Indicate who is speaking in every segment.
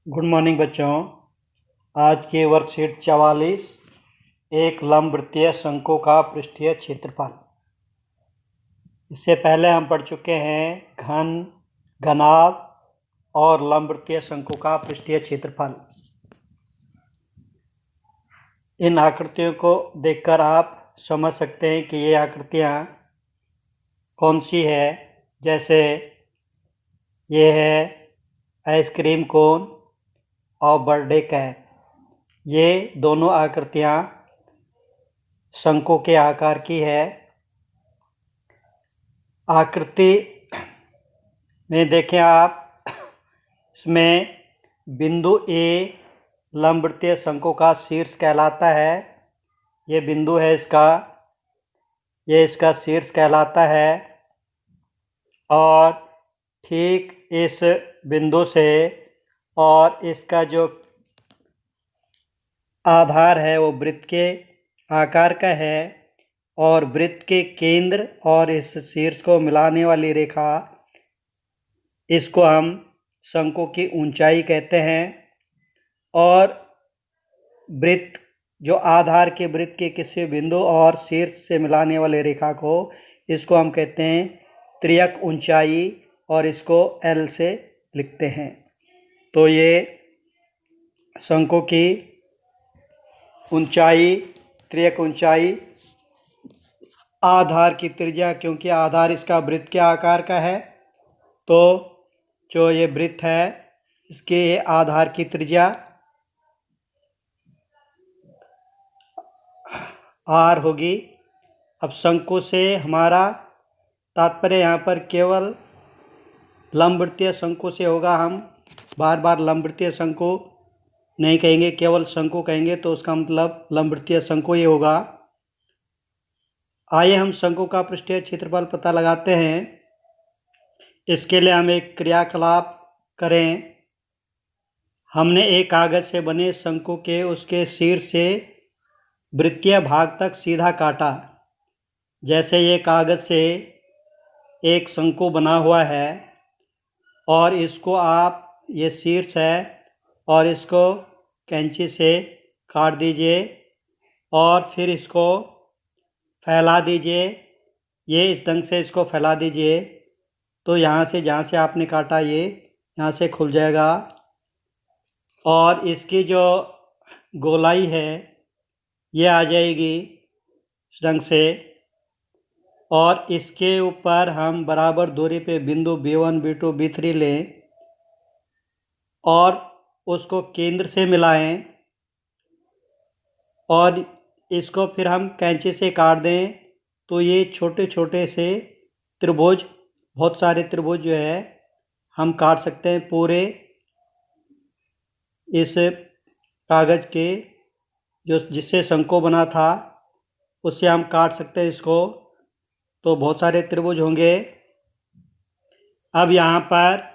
Speaker 1: Good morning बच्चों। आज की वर्कशीट 44 एक लंबवृत्तीय शंकु का पृष्ठीय क्षेत्रफल। इससे पहले हम पढ़ चुके हैं घन, घनाभ और लंबवृत्तीय शंकु का पृष्ठीय क्षेत्रफल। इन आकृतियों को देखकर आप समझ सकते हैं कि ये आकृतियाँ कौन सी है। जैसे ये है आइसक्रीम कोन और बर्थडे कैप। ये दोनों आकृतियाँ शंकु के आकार की है। आकृति में देखें आप, इसमें बिंदु ए लंबवृत्तीय शंकु का शीर्ष कहलाता है। ये बिंदु है इसका, ये इसका शीर्ष कहलाता है। और ठीक इस बिंदु से और इसका जो आधार है वो वृत्त के आकार का है। और वृत्त के केंद्र और इस शीर्ष को मिलाने वाली रेखा, इसको हम शंकु की ऊंचाई कहते हैं। और वृत्त जो आधार के वृत्त के किसी बिंदु और शीर्ष से मिलाने वाली रेखा को, इसको हम कहते हैं त्रियक ऊंचाई और इसको L से लिखते हैं। तो ये शंकु की ऊंचाई, त्रियक ऊंचाई, आधार की त्रिज्या, क्योंकि आधार इसका वृत्त के आकार का है, तो जो ये वृत्त है इसके आधार की त्रिज्या R होगी। अब शंकु से हमारा तात्पर्य यहाँ पर केवल लंबवृत्तीय शंकु से होगा। हम बार बार लंबवृत्तीय शंकु नहीं कहेंगे, केवल शंकु कहेंगे, तो उसका मतलब लंबवृत्तीय शंकु ही होगा। आइए हम शंकु का पृष्ठीय क्षेत्रफल पता लगाते हैं। इसके लिए हम एक क्रियाकलाप करें। हमने एक कागज से बने शंकु के उसके शीर्ष से वृत्तीय भाग तक सीधा काटा। जैसे ये कागज से एक शंकु बना हुआ है और इसको आप, ये शीर्ष है और इसको कैंची से काट दीजिए और फिर इसको फैला दीजिए। ये इस ढंग से इसको फैला दीजिए, तो यहाँ से जहाँ से आपने काटा ये यहाँ से खुल जाएगा। और इसकी जो गोलाई है ये आ जाएगी इस ढंग से। और इसके ऊपर हम बराबर दूरी पे बिंदु B1, B2, B3 लें और उसको केंद्र से मिलाएं और इसको फिर हम कैंची से काट दें। तो ये छोटे छोटे से त्रिभुज, बहुत सारे त्रिभुज जो है हम काट सकते हैं पूरे इस कागज के, जो जिससे शंकु बना था उससे हम काट सकते हैं इसको। तो बहुत सारे त्रिभुज होंगे। अब यहाँ पर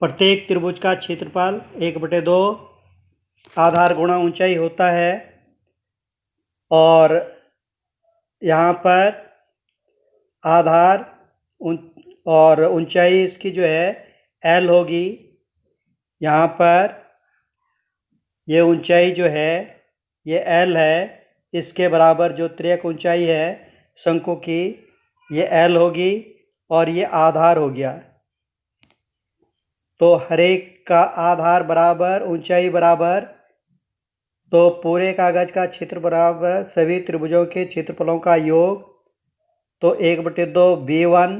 Speaker 1: प्रत्येक त्रिभुज का क्षेत्रफल 1/2 आधार गुणा ऊंचाई होता है। और यहाँ पर आधार और ऊंचाई इसकी जो है L होगी। यहाँ पर ये ऊंचाई जो है ये L है, इसके बराबर जो त्रियक ऊंचाई है शंकु की ये L होगी और ये आधार हो गया। तो हर एक का आधार बराबर, ऊंचाई बराबर, तो पूरे कागज का क्षेत्र बराबर सभी त्रिभुजों के क्षेत्रफलों का योग। तो 1/2 B1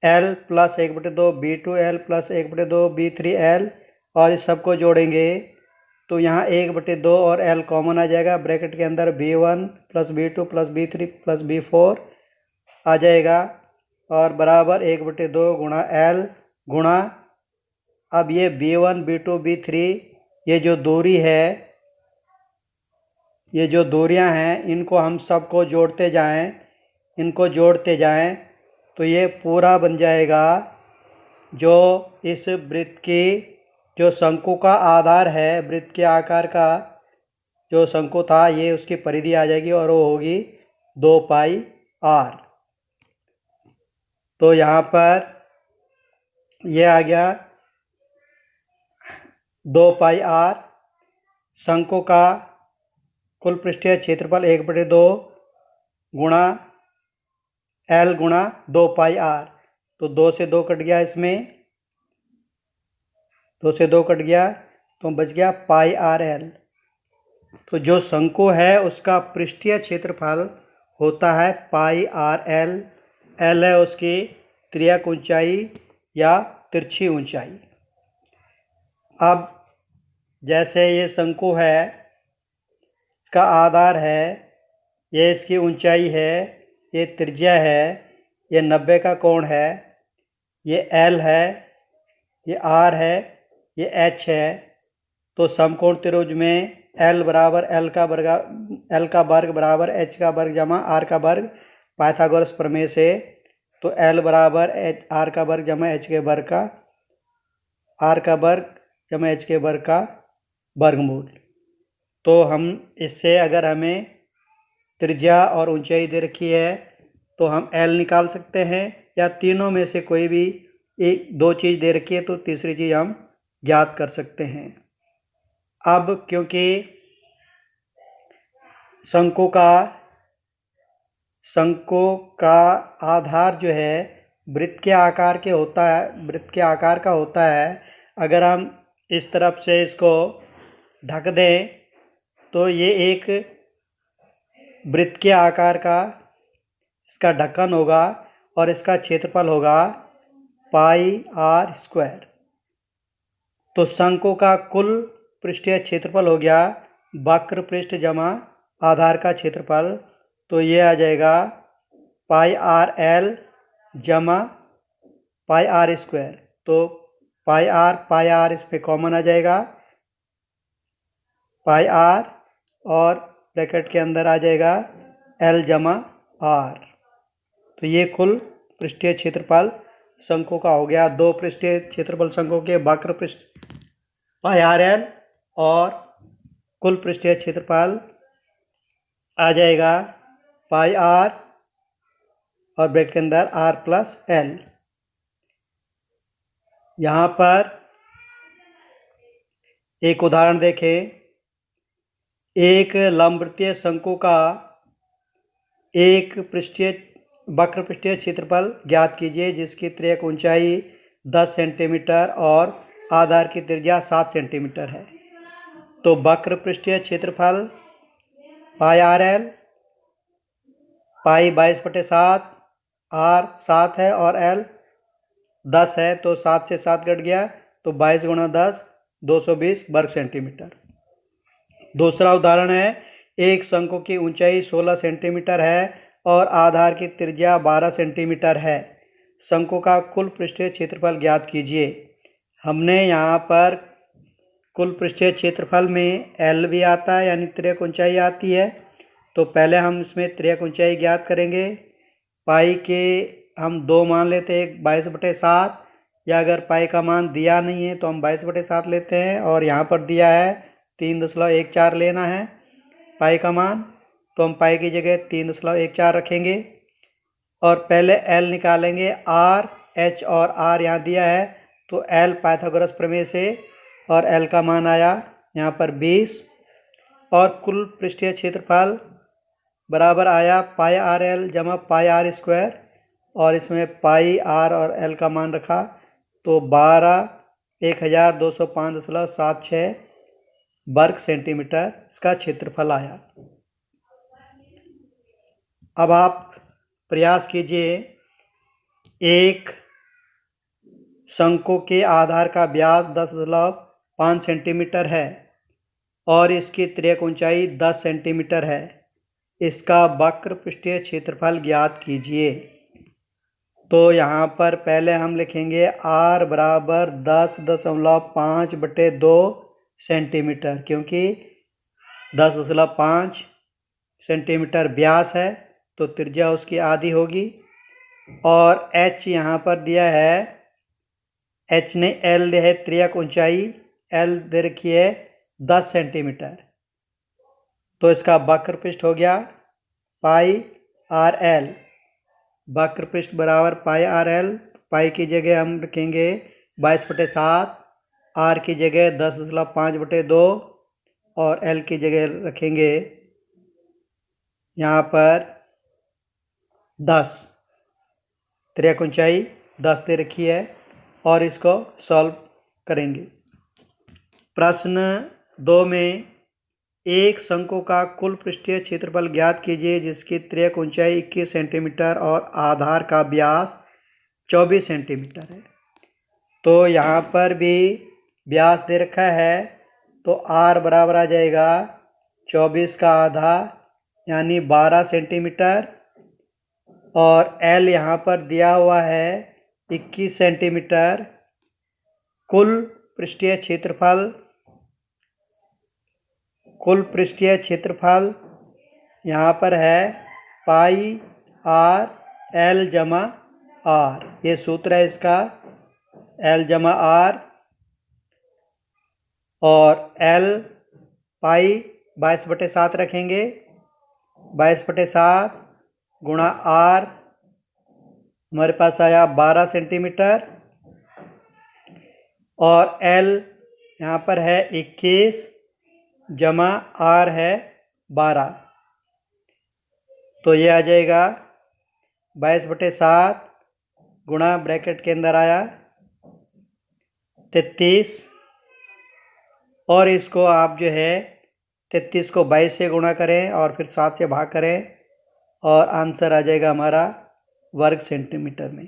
Speaker 1: L plus 1/2 B2 L plus 1/2 B3 L, और इस सबको जोड़ेंगे तो यहाँ 1/2 और L कॉमन आ जाएगा। ब्रैकेट के अंदर B1 plus B2 plus B3 plus B4 आ जाएगा और बराबर 1/2 गुणा L गुणा, अब ये B1 B2 B3 ये जो दूरी है, ये जो दूरियां हैं, इनको हम सबको जोड़ते जाएं, इनको जोड़ते जाएं तो ये पूरा बन जाएगा। जो इस वृत्त की, जो शंकु का आधार है, वृत्त के आकार का जो शंकु था, ये उसकी परिधि आ जाएगी और वो होगी 2πr। तो यहाँ पर ये आ गया 2 पाई आर। शंकु का कुल पृष्ठीय क्षेत्रफल 1/2 गुणा एल गुणा 2 पाई आर। तो 2 से 2 कट गया, इसमें 2 से 2 कट गया तो बच गया पाई आर एल। तो जो शंकु है उसका पृष्ठीय क्षेत्रफल होता है पाई आर एल। एल है उसकी तिर्यक ऊंचाई या तिरछी ऊंचाई। अब जैसे ये शंकु है, इसका आधार है, ये इसकी ऊंचाई है, ये त्रिज्या है, ये 90 का कोण है, ये एल है, ये आर है, ये एच है। तो समकोण त्रिभुज में एल बराबर एल का वर्ग बराबर एच का वर्ग जमा आर का वर्ग पाइथागोरस प्रमेय से। तो एल बराबर आर का वर्ग जमा एच के वर्ग का आर का वर्ग जमा एच के वर्ग का वर्गमूल। तो हम इससे अगर हमें त्रिज्या और ऊंचाई दे रखी है तो हम एल निकाल सकते हैं, या तीनों में से कोई भी एक दो चीज़ दे रखी है तो तीसरी चीज़ हम ज्ञात कर सकते हैं। अब क्योंकि शंकु का आधार जो है वृत्त के आकार का होता है। अगर हम इस तरफ से इसको ढक दें तो ये एक वृत्त के आकार का इसका ढक्कन होगा और इसका क्षेत्रफल होगा पाई आर स्क्वायर। तो शंकु का कुल पृष्ठीय क्षेत्रफल हो गया वक्र पृष्ठ जमा आधार का क्षेत्रफल। तो ये आ जाएगा पाई आर एल जमा पाई आर स्क्वायर। तो पाई आर इसमें कॉमन आ जाएगा, पाई आर, और ब्रैकेट के अंदर आ जाएगा एल जमा आर। तो ये कुल पृष्ठीय क्षेत्रफल शंकु का हो गया। दो पृष्ठीय क्षेत्रफल शंकु के वक्र पृष्ठ पाई आर एल और कुल पृष्ठीय क्षेत्रफल आ जाएगा पाई आर और ब्रैकेट के अंदर आर प्लस एल। यहाँ पर एक उदाहरण देखें। एक लंबवृत्तीय शंकु का एक वक्र पृष्ठीय क्षेत्रफल ज्ञात कीजिए जिसकी तिर्यक ऊंचाई 10 सेंटीमीटर और आधार की त्रिज्या 7 सेंटीमीटर है। तो वक्र पृष्ठीय क्षेत्रफल पाई आर एल, पाई 22/7, आर 7 है और एल 10 है। तो 7 से 7 कट गया तो 22 गुणा 10 220 वर्ग सेंटीमीटर। दूसरा उदाहरण है, एक शंकु की ऊंचाई 16 सेंटीमीटर है और आधार की त्रिज्या 12 सेंटीमीटर है। शंकु का कुल पृष्ठीय क्षेत्रफल ज्ञात कीजिए। हमने यहाँ पर कुल पृष्ठीय क्षेत्रफल में एल भी आता है यानी तिर्यक ऊंचाई आती है। तो पहले हम इसमें तिर्यक ऊंचाई ज्ञात करेंगे। पाई के हम 2 मान लेते हैं, 22/7, या अगर पाई का मान दिया नहीं है तो हम 22/7 लेते हैं, और यहाँ पर दिया है 3.14 लेना है पाई का मान। तो हम पाई की जगह 3.14 रखेंगे और पहले एल निकालेंगे। आर, एच और आर यहाँ दिया है तो एल पाइथागोरस प्रमेय से, और एल का मान आया यहाँ पर 20, और कुल पृष्ठीय क्षेत्रफल बराबर आया पाई आर एल जमा पाई आर स्क्वायर, और इसमें पाई आर और एल का मान रखा तो 12,1205.76 वर्ग सेंटीमीटर इसका क्षेत्रफल आया। अब आप प्रयास कीजिए, एक शंकु के आधार का व्यास 10.5 सेंटीमीटर है और इसकी तिर्यक ऊंचाई 10 सेंटीमीटर है। इसका वक्र पृष्ठीय क्षेत्रफल ज्ञात कीजिए। तो यहाँ पर पहले हम लिखेंगे r बराबर 10.5/2 सेंटीमीटर, क्योंकि 10.5 सेंटीमीटर व्यास है तो त्रिज्या उसकी आधी होगी। और h यहाँ पर दिया है, h ने l दिया है तिर्यक ऊंचाई, l दे रखी है 10 सेंटीमीटर। तो इसका वक्र पृष्ठ हो गया पाई आर एल। वक्र पृष्ठ बराबर पाई आर एल, पाई की जगह हम रखेंगे 22/7, आर की जगह 10.5/2 और एल की जगह रखेंगे यहाँ पर 10। त्रिज्या ऊंचाई 10 दे रखी है और इसको सॉल्व करेंगे। प्रश्न 2 में एक शंकु का कुल पृष्ठीय क्षेत्रफल ज्ञात कीजिए जिसकी त्रिज्या ऊंचाई 21 सेंटीमीटर और आधार का व्यास 24 सेंटीमीटर है। तो यहाँ पर भी व्यास दे रखा है, तो आर बराबर आ जाएगा 24 का आधा यानी 12 सेंटीमीटर और एल यहाँ पर दिया हुआ है 21 सेंटीमीटर। कुल पृष्ठीय क्षेत्रफल यहाँ पर है पाई आर एल जमा आर, ये सूत्र है इसका, एल जमा आर और एल पाई 22/7 रखेंगे, 22/7 गुणा आर हमारे पास आया 12 सेंटीमीटर और एल यहाँ पर है 21 जमा आर है 12, तो ये आ जाएगा 22/7 गुणा ब्रैकेट के अंदर आया 33 और इसको आप जो है 33 को 22 से गुणा करें और फिर 7 से भाग करें और आंसर आ जाएगा हमारा वर्ग सेंटीमीटर में।